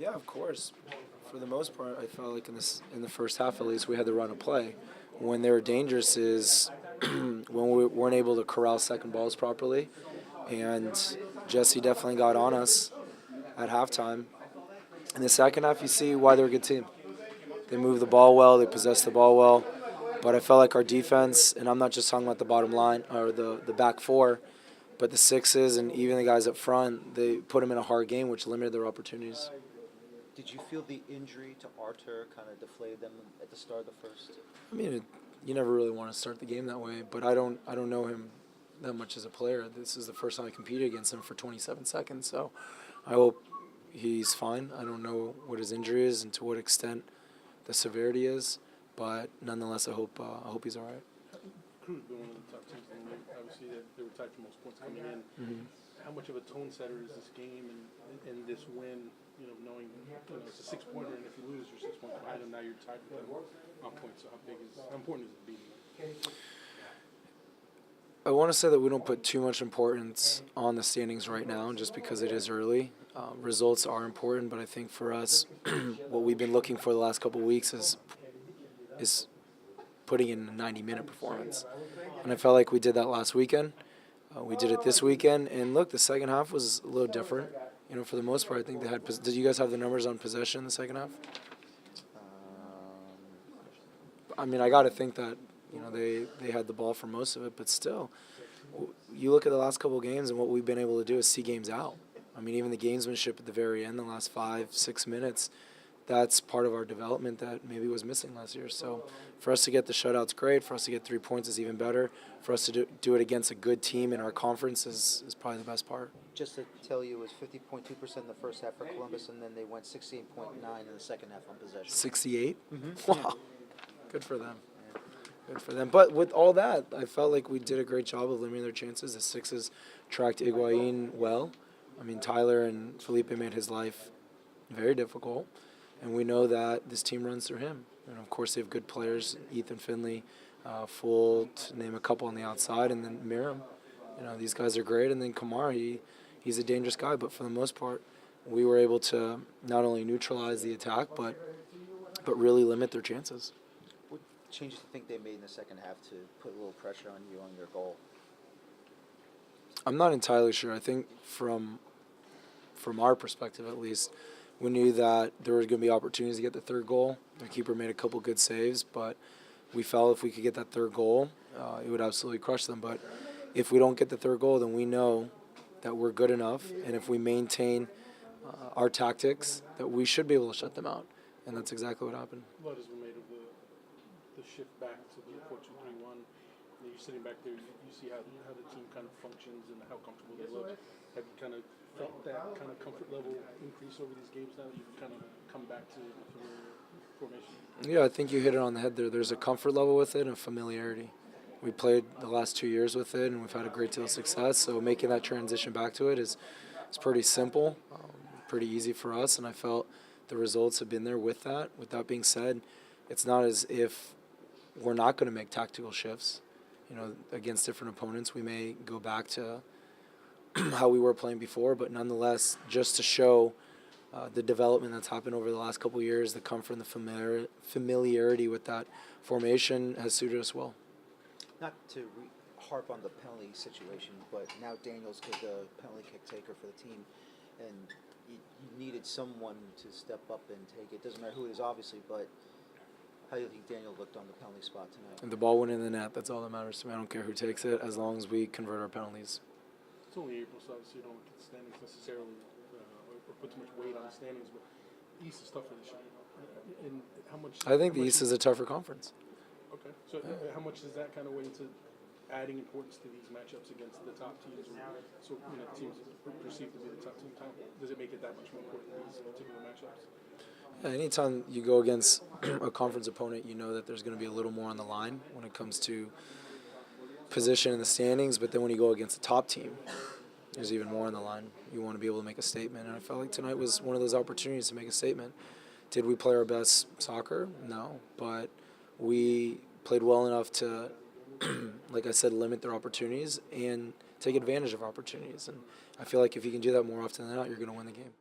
Yeah, of course. For the most part, I felt like in the first half at least we had the run of play. When they were dangerous is when we weren't able to corral second balls properly, and Jesse definitely got on us at halftime. In the second half, you see why they're a good team. They move the ball well, they possess the ball well, but I felt like our defense, and I'm not just talking about the bottom line or the back four, but the sixes and even the guys up front, they put them in a hard game, which limited their opportunities. Did you feel the injury to Artur kind of deflated them at the start of the first? I mean, you never really want to start the game that way, but I don't know him that much as a player. This is the first time I competed against him for 27 seconds, so I hope he's fine. I don't know what his injury is and to what extent the severity is, but nonetheless, I hope he's all right. Crew's been one of the top teams in the league. Obviously, they were tied for most points coming in. Mm-hmm. How much of a tone setter is this game and this win? You know, knowing it's a 6-pointer, and if you lose, you're 6 points behind them. Now you're tied with them on points. So how important is it beating them? I want to say that we don't put too much importance on the standings right now, just because it is early. Results are important, but I think for us, what we've been looking for the last couple of weeks is putting in a 90-minute performance, and I felt like we did that last weekend. We did it this weekend, and look, the second half was a little different. You know, for the most part, I think they had. Did you guys have the numbers on possession in the second half? I mean, I got to think that they had the ball for most of it, but still, you look at the last couple of games, and what we've been able to do is see games out. I mean, even the gamesmanship at the very end, the last 5-6 minutes, that's part of our development that maybe was missing last year. So for us to get the shutout's great. For us to get 3 points is even better. For us to do it against a good team in our conference is probably the best part. Just to tell you, it was 50.2% in the first half for Columbus, and then they went 68.9 in the second half on possession. 68? Mm-hmm. Wow. Good for them. Good for them. But with all that, I felt like we did a great job of limiting their chances. The sixes tracked Higuain well. I mean, Tyler and Felipe made his life very difficult. And we know that this team runs through him. And, of course, they have good players, Ethan Finley, Full, to name a couple on the outside, and then Miram. You know, these guys are great. And then Kamara, he's a dangerous guy. But for the most part, we were able to not only neutralize the attack, but really limit their chances. What changes do you think they made in the second half to put a little pressure on you on your goal? I'm not entirely sure. I think from our perspective at least, we knew that there were going to be opportunities to get the third goal. Their keeper made a couple good saves, but we felt if we could get that third goal, it would absolutely crush them. But if we don't get the third goal, then we know that we're good enough, and if we maintain our tactics, that we should be able to shut them out. And that's exactly what happened. A lot has been made of the shift back to the 4-2-3-1. You're sitting back there, you see how the team kind of functions and how comfortable they look. Have you kind of felt that kind of comfort level increase over these games now that you've kind of come back to the formation? Yeah, I think you hit it on the head there. There's a comfort level with it and familiarity. We played the last 2 years with it, and we've had a great deal of success. So making that transition back to it is pretty simple, pretty easy for us, and I felt the results have been there with that. With that being said, it's not as if we're not going to make tactical shifts. You know, against different opponents, we may go back to how we were playing before, but nonetheless, just to show the development that's happened over the last couple of years, the comfort and the familiarity with that formation has suited us well. Not to harp on the penalty situation, but now Daniel's the penalty kick taker for the team, and you needed someone to step up and take it. Doesn't matter who it is, obviously, but how do you think Daniel looked on the penalty spot tonight? And the ball went in the net. That's all that matters to me. I don't care who takes it, as long as we convert our penalties. It's only April, so obviously you don't look at the standings necessarily or put too much weight on the standings, but the East is tougher this year. And how much? I think the East is a tougher conference. Okay, so how much does that kind of weigh into adding importance to these matchups against the top teams, or so teams perceived to be the top team? Does it make it that much more important in these particular matchups? Yeah, anytime you go against a conference opponent, you know that there's going to be a little more on the line when it comes to position in the standings, but then when you go against the top team, there's even more on the line. You want to be able to make a statement, and I felt like tonight was one of those opportunities to make a statement. Did we play our best soccer? No, but we played well enough to, like I said, limit their opportunities and take advantage of opportunities, and I feel like if you can do that more often than not, you're going to win the game.